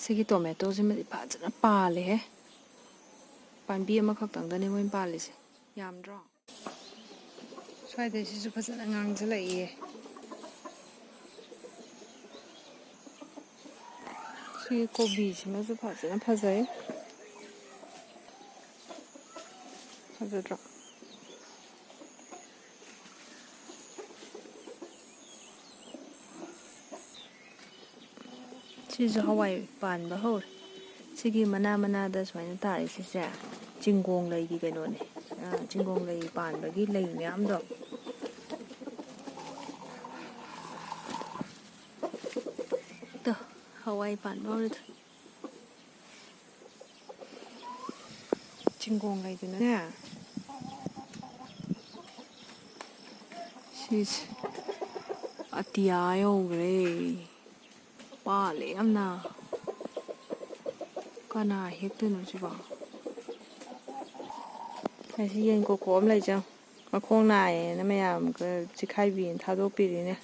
ꯁꯤꯒꯤ ꯇꯣꯃꯦꯇꯣꯁꯤꯃꯗꯤ ꯐꯖꯅ ꯄꯥꯜꯂꯦꯍꯦ ꯄꯥꯝꯕꯤ ꯑꯃꯈꯛꯇꯪꯗꯅꯦ ꯃꯣꯏ ꯄꯥꯜꯂꯤꯁꯦ ꯌꯥꯝꯗ꯭ꯔꯣ ꯁ꯭ꯋꯥꯏꯗꯩꯁꯤꯁꯨ ꯐꯖꯅ ꯉꯥꯡꯁꯤꯜꯂꯛꯏꯌꯦ ꯁꯤꯒꯤ ꯀꯣꯕꯤꯁꯤꯃꯁꯨ ꯐꯖꯅ ꯐꯖꯩ ꯐꯖꯗ꯭ꯔꯣ ꯁꯤꯁꯨ ꯍꯋꯥꯏ ꯄꯥꯟꯕ ꯍꯧꯔꯦ ꯁꯤꯒꯤ ꯃꯅꯥꯗ ꯁꯨꯃꯥꯏꯅ ꯇꯥꯔꯤꯁꯤꯁꯦ ꯆꯤꯡꯒꯣꯡ ꯂꯩꯒꯤ ꯀꯩꯅꯣꯅꯦ ꯆꯤꯡꯒꯣꯡ ꯂꯩ ꯄꯥꯟꯕꯒꯤ ꯂꯩ ꯃꯌꯥꯝꯗꯣ ꯍꯋꯥꯏ ꯄꯥꯟꯕ ꯍꯧꯔꯦ ꯆꯤꯡꯒꯣꯡ ꯂꯩꯗꯨꯅꯅꯦ ꯁꯤꯁꯦ ꯑꯇꯤꯌꯥ ꯌꯧꯈ꯭ꯔꯦ ꯄꯥꯜꯂꯦ ꯌꯥꯝꯅ ꯀꯅꯥ ꯍꯦꯛꯇꯣꯏꯅꯣ ꯁꯤꯕꯣ ꯑꯁꯤ ꯌꯦꯟ ꯀꯣꯀꯣ ꯑꯃ ꯂꯩꯖꯪ ꯃꯈꯣꯡ ꯅꯥꯏꯌꯦꯅ ꯃꯌꯥꯝꯒ ꯆꯤꯈꯥꯏꯕꯤꯅ ꯊꯥꯗꯣꯛꯄꯤꯔꯤꯅꯦ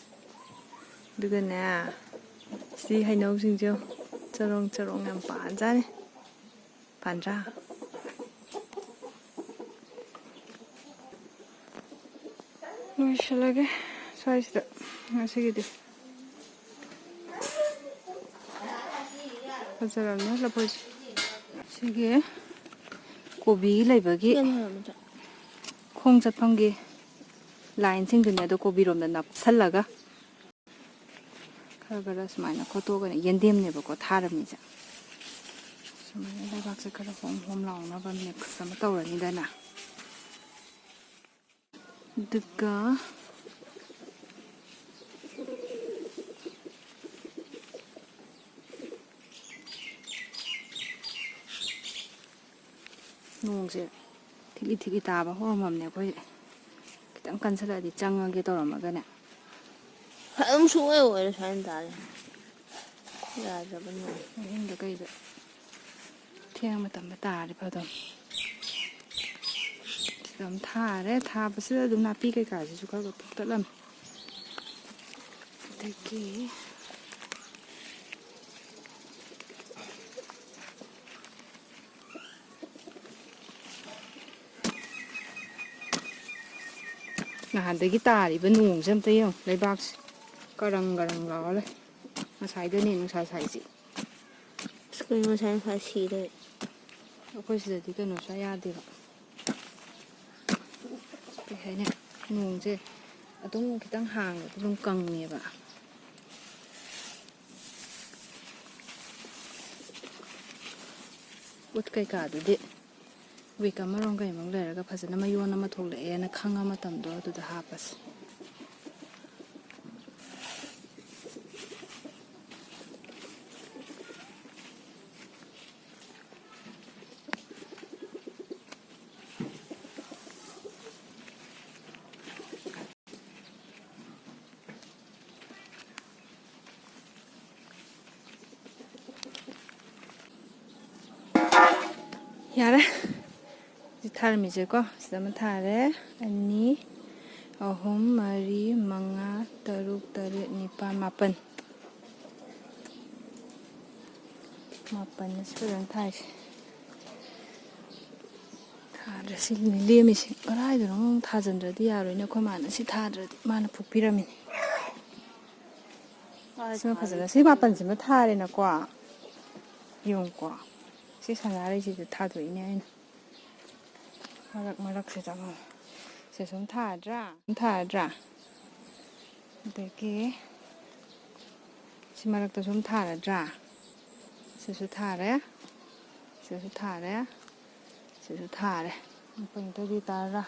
ꯑꯗꯨꯒꯅꯦ ꯁꯤ ꯍꯩꯅꯧꯁꯤꯡꯁꯨ ꯆꯔꯣꯡ ꯆꯔꯣꯡ ꯌꯥꯝ ꯄꯥꯟꯖꯥꯠꯅꯤ ꯄꯥꯟꯗ꯭ꯔꯥ ꯂꯣꯏꯁꯤꯜꯂꯒꯦ ꯁ꯭ꯋꯥꯏꯁꯤꯗ ꯉꯁꯤꯒꯤꯗꯤ ꯐꯖꯔꯕꯅꯦ ꯂꯐꯣꯏꯁꯦ ꯁꯤꯒꯤ ꯀꯣꯕꯤ ꯂꯩꯕꯒꯤ ꯈꯣꯡ ꯆꯠꯐꯝꯒꯤ ꯂꯥꯏꯟꯁꯤꯡꯗꯨꯅꯦ ꯑꯗꯣ ꯀꯣꯕꯤꯔꯣꯝꯗ ꯅꯞꯁꯜꯂꯒ ꯈꯔ ꯈꯔ ꯁꯨꯃꯥꯏꯅ ꯈꯣꯠꯇꯣꯛꯑꯒꯅꯦ ꯌꯦꯟꯗꯦꯝꯅꯦꯕꯀꯣ ꯊꯥꯔꯝꯃꯤꯁꯦ ꯁꯨꯃꯥꯏꯅ ꯂꯩꯕꯥꯛꯁꯦ ꯈꯔ ꯍꯣꯝ ꯍꯣꯝ ꯂꯥꯎꯅꯕ ꯃꯤꯛꯁ ꯑꯃ ꯇꯧꯔꯅꯤꯗꯅ ꯑꯗꯨꯒ ꯅꯣꯡꯁꯦ ꯊꯤꯛꯂꯤ ꯊꯤꯛꯂꯤ ꯇꯥꯕ ꯍꯧꯔꯝꯃꯕꯅꯦ ꯑꯩꯈꯣꯏ ꯈꯤꯇꯪ ꯀꯟꯁꯤꯜꯂꯛꯑꯗꯤ ꯆꯪꯉꯒꯦ ꯇꯧꯔꯝꯃꯒꯅꯦ ꯑꯗꯨꯝ ꯁꯨꯡꯑꯣꯏ ꯑꯣꯏꯔꯦ ꯁꯨꯃꯥꯏꯅ ꯇꯥꯔꯦ ꯌꯥꯗ꯭ꯔꯕꯅꯤ ꯑꯍꯤꯡꯗ ꯀꯩꯗ ꯊꯦꯡꯕ ꯃꯇꯝꯗ ꯇꯥꯔꯗꯤ ꯐꯗꯧꯅꯤ ꯁꯤꯗ ꯑꯗꯨꯝ ꯊꯥꯔꯦ ꯊꯥꯕꯁꯤꯗ ꯑꯗꯨꯝ ꯅꯥꯄꯤ ꯀꯩꯀꯥꯁꯤꯁꯨ ꯈꯔ ꯈꯔ ꯐꯨꯛꯇꯠꯂꯝꯃꯤ ꯑꯗꯒꯤ ꯅꯍꯥꯟꯗꯒꯤ ꯇꯥꯔꯤꯕ ꯅꯣꯡꯁꯦ ꯑꯝꯇ ꯌꯦꯡꯉꯨ ꯂꯩꯕꯥꯛꯁꯦ ꯀꯔꯪ ꯀꯔꯪ ꯂꯥꯎꯔ ꯂꯩ ꯉꯁꯥꯏꯗꯅꯦ ꯅꯨꯡꯁꯥ ꯁꯥꯏꯁꯦ ꯀꯩꯅꯣ ꯉꯁꯥꯏ ꯅꯨꯡꯁꯥ ꯁꯤꯗꯣꯏ ꯑꯩꯈꯣꯏ ꯁꯤꯗꯗꯤ ꯀꯩꯅꯣ ꯁꯨꯡꯌꯥ ꯌꯥꯗꯦꯕ ꯀꯩ ꯍꯥꯏꯅꯤ ꯅꯣꯡꯁꯦ ꯑꯗꯨꯝ ꯈꯤꯇꯪ ꯍꯥꯡꯕꯗ ꯑꯗꯨꯝ ꯀꯪꯉꯦꯕ ꯎꯠ ꯀꯩꯀꯥꯗꯨꯗꯤ ꯋꯤꯛ ꯑꯃꯔꯣꯝ ꯀꯩꯃꯨꯛ ꯂꯩꯔꯒ ꯐꯖꯅ ꯃꯌꯣꯟ ꯑꯃ ꯊꯣꯛꯂꯛꯑꯦꯅ ꯈꯪꯉ ꯃꯇꯝꯗꯣ ꯑꯗꯨꯗ ꯍꯥꯞꯄꯁꯤ ꯌꯥꯔꯦ ꯁꯤ ꯊꯥꯔꯝꯃꯤꯁꯦꯀꯣ ꯁꯤꯗ ꯑꯃ ꯊꯥꯔꯦ 2 3 4 5 6 7 8 9 10 ꯃꯥꯄꯟꯅ ꯁꯨꯔꯅ ꯊꯥꯏꯁꯦ ꯊꯥꯗ꯭ꯔꯦ ꯁꯤꯒꯤꯅꯦ ꯂꯦꯝꯃꯤꯁꯦ ꯀꯗꯥꯏꯗꯅꯣ ꯑꯃꯨꯛ ꯊꯥꯖꯤꯟꯗ꯭ꯔꯗꯤ ꯌꯥꯔꯣꯏꯅꯦ ꯑꯩꯈꯣꯏ ꯃꯥꯅ ꯁꯤ ꯊꯥꯗ꯭ꯔꯗꯤ ꯃꯥꯅ ꯐꯨꯛꯄꯤꯔꯝꯃꯤꯅꯤ ꯁꯤꯃ ꯐꯖꯅ ꯁꯤ ꯃꯥꯄꯟꯁꯤꯃ ꯊꯥꯔꯦꯅꯀꯣ ꯌꯦꯡꯉꯨꯀꯣ ꯁꯤ ꯁꯅꯥꯔꯩꯁꯤꯁꯨ ꯊꯥꯗꯣꯛꯏꯅꯦ ꯑꯩꯅ ꯃꯔꯛꯁꯤꯗ ꯑꯃꯨꯛ ꯁꯤ ꯁꯨꯝ ꯊꯥꯔꯗ꯭ꯔꯥ ꯑꯗꯒꯤ ꯁꯤ ꯃꯔꯛꯇ ꯁꯨꯝ ꯊꯥꯔꯗ꯭ꯔꯥ ꯁꯤꯁꯨ ꯊꯥꯔꯦ ꯁꯤꯁꯨ ꯊꯥꯔꯦ ꯁꯤꯁꯨ ꯊꯥꯔꯦ ꯃꯥꯄꯟꯗꯗꯤ 15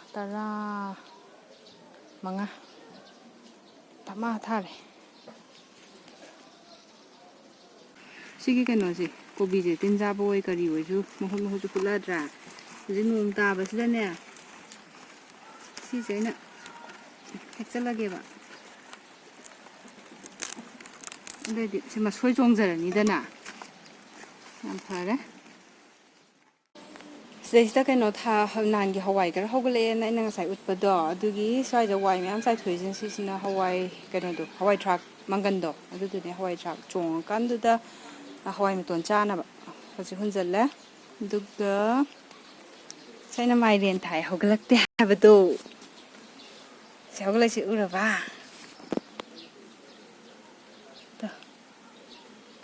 ꯊꯥꯔꯦ ꯁꯤꯒꯤ ꯀꯩꯅꯣꯁꯦ ꯀꯣꯕꯤꯁꯦ ꯇꯤꯟ ꯆꯥꯕ ꯑꯣꯏ ꯀꯔꯤ ꯑꯣꯏꯁꯨ ꯃꯍꯨꯠ ꯃꯍꯨꯠꯁꯨ ꯐꯨꯠꯂꯗ꯭ꯔꯥ ꯍꯧꯖꯤꯛ ꯅꯣꯡ ꯇꯥꯕꯁꯤꯗꯅꯦ ꯁꯤꯁꯦ ꯑꯩꯅ ꯍꯦꯛꯆꯜꯂꯒꯦꯕ ꯑꯗꯨꯑꯣꯏꯗꯤ ꯁꯤ ꯃꯁꯣꯏ ꯆꯣꯡꯖꯔꯅꯤꯗꯅ ꯌꯥꯝ ꯐꯔꯦ ꯁꯤꯗꯩꯁꯤꯗ ꯀꯩꯅꯣ ꯅꯍꯥꯟꯒꯤ ꯍꯋꯥꯏ ꯈꯔ ꯍꯧꯒꯠꯂꯛꯑꯦꯅ ꯑꯩꯅ ꯉꯁꯥꯏ ꯎꯠꯄꯗꯣ ꯑꯗꯨꯒꯤ ꯁ꯭ꯋꯥꯏꯗ ꯋꯥꯏ ꯃꯌꯥꯝ ꯆꯥꯏꯊꯣꯛꯏꯁꯤꯅ ꯁꯤꯁꯤꯅ ꯍꯋꯥꯏ ꯀꯩꯅꯣꯗꯣ ꯍꯋꯥꯏ ꯊꯔꯥꯛ ꯃꯪꯒꯟꯗꯣ ꯑꯗꯨꯗꯨꯅꯦ ꯍꯋꯥꯏ ꯊꯔꯥꯛ ꯆꯣꯡꯉꯀꯥꯟꯗꯨꯗ ꯍꯋꯥꯏ ꯃꯇꯣꯟ ꯆꯥꯅꯕ ꯍꯧꯖꯤꯛ ꯍꯨꯟꯖꯜꯂꯦ ꯑꯗꯨꯒ ꯑꯩꯅ ꯃꯥꯏꯔꯦꯟ ꯊꯥꯏ ꯍꯧꯒꯠꯂꯛꯇꯦ ꯍꯥꯏꯕꯗꯣ ꯁꯤ ꯍꯧꯒꯠꯂꯛꯏꯁꯤ ꯎꯔꯕ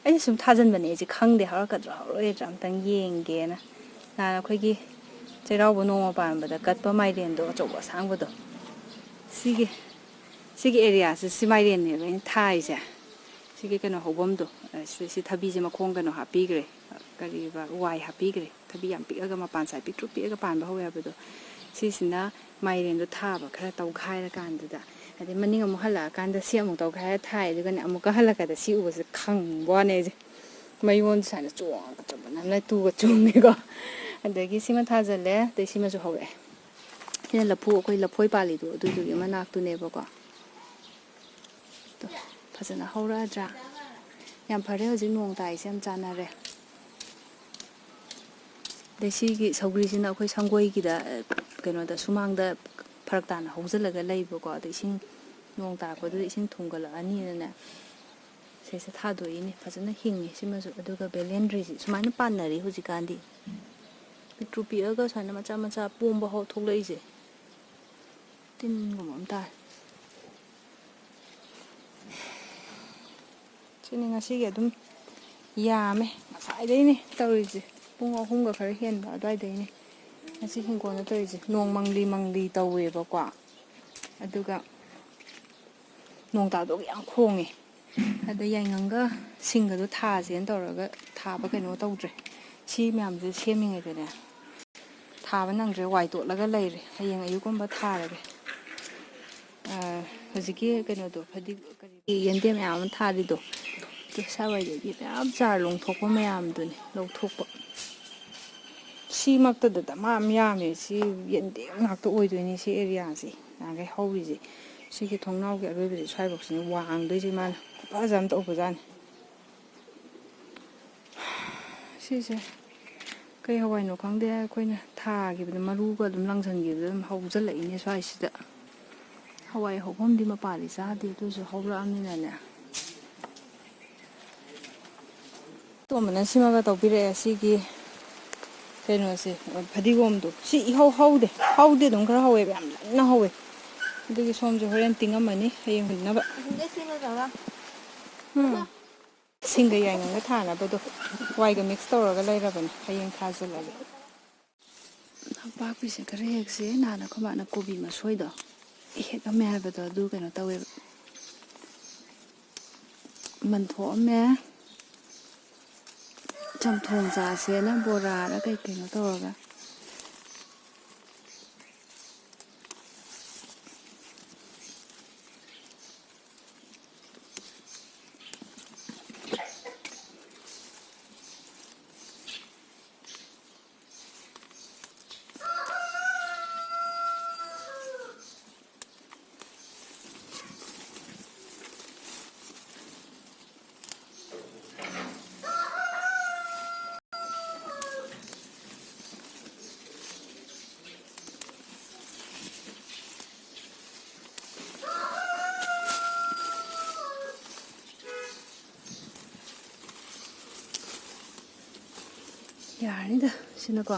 ꯑꯩꯅ ꯁꯨꯝ ꯊꯥꯖꯤꯟꯕꯅꯦ ꯑꯩꯁꯦ ꯈꯪꯗꯦ ꯍꯧꯔꯛꯀꯗ꯭ꯔꯥ ꯍꯧꯔꯛꯑꯣꯏꯗ꯭ꯔꯥ ꯑꯝꯇꯪ ꯌꯦꯡꯒꯦꯅ ꯅꯍꯥꯟ ꯑꯩꯈꯣꯏꯒꯤ ꯆꯩꯔꯥꯎꯕ ꯅꯣꯡꯃ ꯄꯥꯟꯕꯗ ꯀꯠꯄ ꯃꯥꯏꯔꯦꯟꯗꯣ ꯑꯆꯧꯕ ꯑꯁꯥꯡꯕꯗꯣ ꯁꯤꯒꯤ ꯑꯦꯔꯤꯌꯥꯁꯦ ꯁꯤ ꯃꯥꯏꯔꯦꯟꯅꯦꯕ ꯑꯩꯅ ꯊꯥꯔꯤꯁꯦ ꯁꯤꯒꯤ ꯀꯩꯅꯣ ꯍꯧꯐꯝꯗꯣ ꯁꯤ ꯊꯕꯤꯁꯦ ꯃꯈꯣꯡ ꯀꯩꯅꯣ ꯍꯥꯞꯄꯤꯈ꯭ꯔꯦ ꯀꯔꯤꯕ ꯋꯥꯏ ꯍꯥꯞꯄꯤꯈ꯭ꯔꯦ ꯊꯕꯤ ꯌꯥꯝ ꯄꯤꯛꯑꯒ ꯃꯄꯥꯟ ꯁꯥꯏ ꯄꯤꯛꯇ꯭ꯔꯨ ꯄꯤꯛꯑꯒ ꯄꯥꯟꯕ ꯍꯧꯋꯦ ꯍꯥꯏꯕꯗꯣ ꯁꯤꯁꯤꯅ ꯃꯥꯏꯔꯦꯟꯗꯣ ꯊꯥꯕ ꯈꯔ ꯇꯧꯈꯥꯏꯔꯀꯥꯟꯗꯨꯗ ꯑꯗꯩ ꯃꯅꯤꯡ ꯑꯃꯨꯛ ꯍꯜꯂꯛꯑꯀꯥꯟꯗ ꯁꯤ ꯑꯃꯨꯛ ꯇꯧꯈꯥꯏꯔ ꯊꯥꯏ ꯑꯗꯨꯒꯅꯦ ꯑꯃꯨꯛꯀ ꯍꯜꯂꯛꯀꯥꯟꯗ ꯁꯤ ꯎꯕꯁꯦ ꯈꯪꯕ ꯋꯥꯅꯦ ꯑꯩꯁꯦ ꯃꯌꯣꯟ ꯁꯨꯃꯥꯏꯅ ꯆꯣꯡꯉꯒ ꯆꯠꯄꯅ ꯂꯩꯇꯨꯒ ꯆꯨꯝꯃꯦꯀꯣ ꯑꯗꯒꯤ ꯁꯤꯃ ꯊꯥꯖꯤꯜꯂꯦ ꯑꯗꯩ ꯁꯤꯃꯁꯨ ꯍꯧꯔꯛꯑꯦ ꯁꯤꯅ ꯂꯐꯨ ꯑꯩꯈꯣꯏ ꯂꯐꯣꯏ ꯄꯥꯜꯂꯤꯗꯣ ꯑꯗꯨꯗꯨꯒꯤ ꯃꯅꯥꯛꯇꯨꯅꯦꯕꯀꯣ ꯐꯖꯅ ꯍꯧꯔꯛꯑꯗ꯭ꯔꯥ ꯌꯥꯝ ꯐꯔꯦ ꯍꯧꯖꯤꯛ ꯅꯣꯡ ꯇꯥꯏꯁꯦ ꯌꯥꯝ ꯆꯥꯟꯅꯔꯦ ꯑꯗꯩ ꯁꯤꯒꯤ ꯁꯧꯒ꯭ꯔꯤꯁꯤꯅ ꯑꯩꯈꯣꯏ ꯁꯪꯒꯣꯏꯒꯤꯗ ꯀꯩꯅꯣꯗ ꯁꯨꯃꯥꯡꯗ ꯐꯔꯛ ꯇꯥꯅ ꯍꯧꯖꯤꯜꯂꯒ ꯂꯩꯕꯀꯣ ꯑꯗꯩ ꯏꯁꯤꯡ ꯅꯣꯡ ꯇꯥꯔꯛꯄꯗꯨꯗ ꯏꯁꯤꯡ ꯊꯨꯝꯒꯠꯂꯛꯑꯅꯤꯅꯅꯦ ꯁꯤꯁꯦ ꯊꯥꯗꯣꯛꯏꯅꯦ ꯐꯖꯅ ꯍꯤꯡꯉꯤ ꯁꯤꯃꯁꯨ ꯑꯗꯨꯒ ꯕꯦꯂꯦꯟꯗ꯭ꯔꯤꯁꯤ ꯁꯨꯃꯥꯏꯅ ꯄꯥꯟꯅꯔꯤ ꯍꯧꯖꯤꯛꯀꯥꯟꯗꯤ ꯄꯤꯛꯇ꯭ꯔꯨ ꯄꯤꯛꯑꯒ ꯁꯨꯃꯥꯏꯅ ꯃꯆꯥ ꯃꯆꯥ ꯄꯣꯝꯕ ꯊꯣꯛꯂꯛꯏꯁꯦ ꯇꯤꯟꯒꯨꯝꯕ ꯑꯃ ꯇꯥꯔꯦ ꯁꯤꯅꯤ ꯉꯁꯤꯒꯤ ꯑꯗꯨꯝ ꯌꯥꯝꯃꯦ ꯉꯁꯥꯏꯗꯩꯅꯦ ꯇꯧꯔꯤꯁꯦ ꯄꯨꯡ 3ꯒ ꯈꯔ ꯍꯦꯟꯕ ꯑꯗꯨꯋꯥꯏꯗꯩꯅꯦ ꯉꯁꯤ ꯍꯤꯡꯒꯣꯜꯗ ꯇꯧꯔꯤꯁꯦ ꯅꯣꯡ ꯃꯪꯂꯤ ꯃꯪꯂꯤ ꯇꯧꯋꯦꯕꯀꯣ ꯑꯗꯨꯒ ꯅꯣꯡ ꯇꯥꯗꯧꯒꯤ ꯌꯥꯝ ꯈꯣꯡꯉꯦ ꯑꯗ ꯌꯥꯏꯉꯪꯒ ꯁꯤꯡꯒꯗꯣ ꯊꯥꯁꯦꯅ ꯇꯧꯔꯒ ꯊꯥꯕ ꯀꯩꯅꯣ ꯇꯧꯗ꯭ꯔꯦ ꯁꯤ ꯃꯌꯥꯝꯁꯦ ꯁꯦꯝꯃꯤꯉꯩꯗꯅꯦ ꯊꯥꯕ ꯅꯪꯗ꯭ꯔꯦ ꯋꯥꯏ ꯇꯣꯠꯂꯒ ꯂꯩꯔꯦ ꯍꯌꯦꯡ ꯑꯌꯨꯛꯀꯨꯝꯕ ꯊꯥꯔꯒꯦ ꯍꯧꯖꯤꯛꯀꯤ ꯀꯩꯅꯣꯗꯣ ꯌꯦꯟꯗꯦꯝ ꯃꯌꯥꯝ ꯑꯃ ꯊꯥꯔꯤꯗꯣ ꯁꯋꯥꯏꯗꯒꯤ ꯃꯌꯥꯝ ꯆꯥꯔ ꯂꯣꯡꯊꯣꯛꯄ ꯃꯌꯥꯝꯗꯨꯅꯤ ꯂꯧꯊꯣꯛꯄ ꯁꯤꯃꯛꯇꯗ ꯗꯃꯥ ꯌꯥꯝꯃꯦ ꯁꯤ ꯌꯦꯟꯗꯦꯝ ꯉꯥꯛꯇ ꯑꯣꯏꯗꯣꯏꯅꯦ ꯁꯤ ꯑꯦꯔꯤꯌꯥꯁꯦ ꯅꯍꯥꯟꯈꯩ ꯍꯧꯔꯤꯁꯦ ꯁꯤꯒꯤ ꯊꯣꯡꯅꯥꯎꯒꯤ ꯑꯔꯣꯏꯕꯁꯦ ꯁ꯭ꯋꯥꯏꯐꯥꯎꯁꯤꯅꯤ ꯋꯥꯡꯗꯣꯏꯁꯦ ꯃꯥꯅ ꯐꯖ ꯑꯃ ꯇꯧꯕꯖꯥꯠꯅꯤ ꯁꯤꯁꯦ ꯀꯩ ꯍꯋꯥꯏꯅꯣ ꯈꯪꯗꯦ ꯑꯩꯈꯣꯏꯅ ꯊꯥꯈꯤꯕꯗ ꯃꯔꯨꯒ ꯑꯗꯨꯝ ꯂꯪꯁꯤꯟꯈꯤꯕꯗ ꯑꯗꯨꯝ ꯍꯧꯖꯜꯂꯛꯏꯅꯦ ꯁ꯭ꯋꯥꯏꯁꯤꯗ ꯍꯋꯥꯏ ꯍꯧꯐꯝꯗꯤ ꯃꯄꯥꯟꯗꯤ ꯆꯥꯗꯦ ꯑꯗꯨꯁꯨ ꯍꯧꯔꯛꯑꯕꯅꯤꯅꯅꯦ ꯑꯇꯣꯝꯕꯅ ꯁꯤꯃꯒ ꯇꯧꯕꯤꯔꯛꯑꯦ ꯁꯤꯒꯤ ꯀꯩꯅꯣꯁꯦ ꯐꯗꯤꯒꯣꯝꯗꯣ ꯁꯤ ꯏꯍꯧ ꯍꯧꯗꯦ ꯑꯗꯨꯝ ꯈꯔ ꯍꯧꯋꯦꯕ ꯌꯥꯝ ꯂꯟꯅ ꯍꯧꯋꯦ ꯑꯗꯨꯒꯤ ꯁꯣꯝꯁꯨ ꯍꯣꯔꯦꯟ ꯇꯤꯡꯉꯝꯃꯅꯤ ꯍꯌꯦꯡ ꯍꯨꯟꯅꯕ ꯁꯤꯡꯒ ꯌꯥꯏꯉꯪꯒ ꯊꯥꯅꯕꯗꯣ ꯋꯥꯏꯒ ꯃꯤꯛꯁ ꯇꯧꯔꯒ ꯂꯩꯔꯕꯅꯦ ꯍꯌꯦꯡ ꯊꯥꯖꯤꯜꯂꯒꯦ ꯅꯄꯥꯛꯄꯤꯁꯦ ꯈꯔ ꯍꯦꯛꯁꯦ ꯅꯍꯥꯟ ꯑꯩꯈꯣꯏ ꯃꯥꯅ ꯀꯣꯕꯤ ꯃꯁꯣꯏꯗꯣ ꯍꯦꯛꯑꯝꯃꯦ ꯍꯥꯏꯕꯗꯣ ꯑꯗꯨ ꯀꯩꯅꯣ ꯇꯧꯋꯦꯕ ꯃꯟꯊꯣꯛꯑꯝꯃꯦ ꯆꯝꯊꯣꯡ ꯆꯥꯁꯦꯅ ꯕꯣꯔꯥꯔ ꯀꯩ ꯀꯩꯅꯣ ꯇꯧꯔꯒ ꯌꯥꯔꯅꯤꯗ ꯁꯤꯅꯀꯣ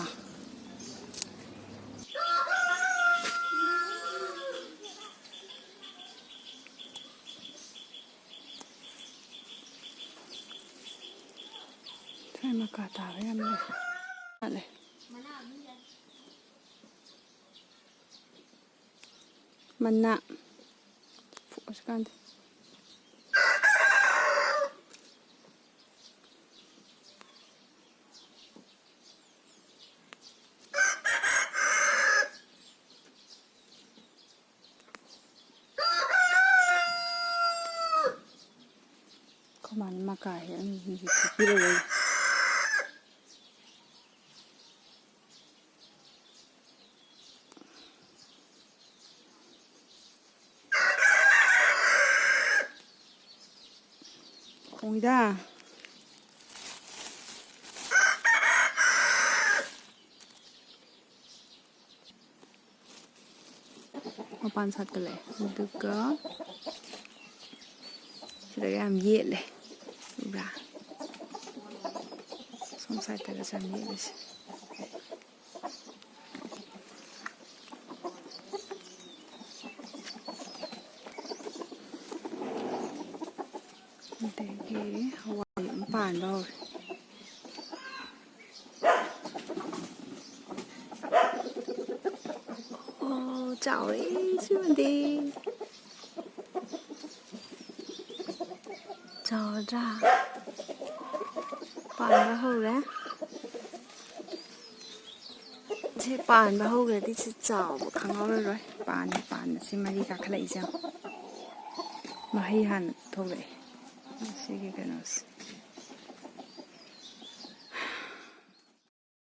ꯁ꯭ꯋꯥꯏ ꯃꯀꯥ ꯇꯥꯕ ꯌꯥꯝ ꯂꯩ ꯃꯅꯥ ꯐꯨꯛꯑꯁꯨꯀꯥꯟꯗꯦ ꯀꯃꯥꯏꯅ ꯃꯀꯥ ꯍꯦꯛꯑꯝꯃꯤ ꯐꯨꯛꯄꯤꯔꯛꯑꯣ ꯈꯣꯡꯉꯤꯗ ꯃꯄꯥꯟ ꯁꯥꯠꯀꯠꯂꯛꯑꯦ ꯑꯗꯨꯒ ꯁꯤꯗꯒ ꯌꯥꯝ ꯌꯦꯠꯂꯦ ꯎꯕ꯭ꯔꯥ ꯁꯣꯝ ꯁꯥꯏꯗꯇꯒ ꯆꯪꯉꯦꯕꯁꯦ ꯑꯗꯒꯤ ꯍꯋꯥꯏ ꯑꯃ ꯄꯥꯟꯕ ꯍꯧꯔꯦ ꯑꯣ ꯆꯥꯎꯔꯦ ꯁꯤꯃꯗꯤ ꯆꯥꯎꯔꯗ꯭ꯔꯥ ꯄꯥꯟꯕ ꯍꯧꯔꯦ ꯁꯤ ꯄꯥꯟꯕ ꯍꯧꯈ꯭ꯔꯗꯤ ꯁꯤ ꯆꯥꯎꯕ ꯈꯪꯍꯧꯔꯔꯣꯏ ꯄꯥꯟꯕ ꯁꯤ ꯃꯔꯤ ꯀꯥꯈꯠꯂꯛꯏꯁꯦ ꯃꯍꯩ ꯍꯥꯟꯅ ꯊꯣꯛꯂꯛꯑꯦ ꯁꯤꯒꯤ ꯀꯩꯅꯣꯁꯦ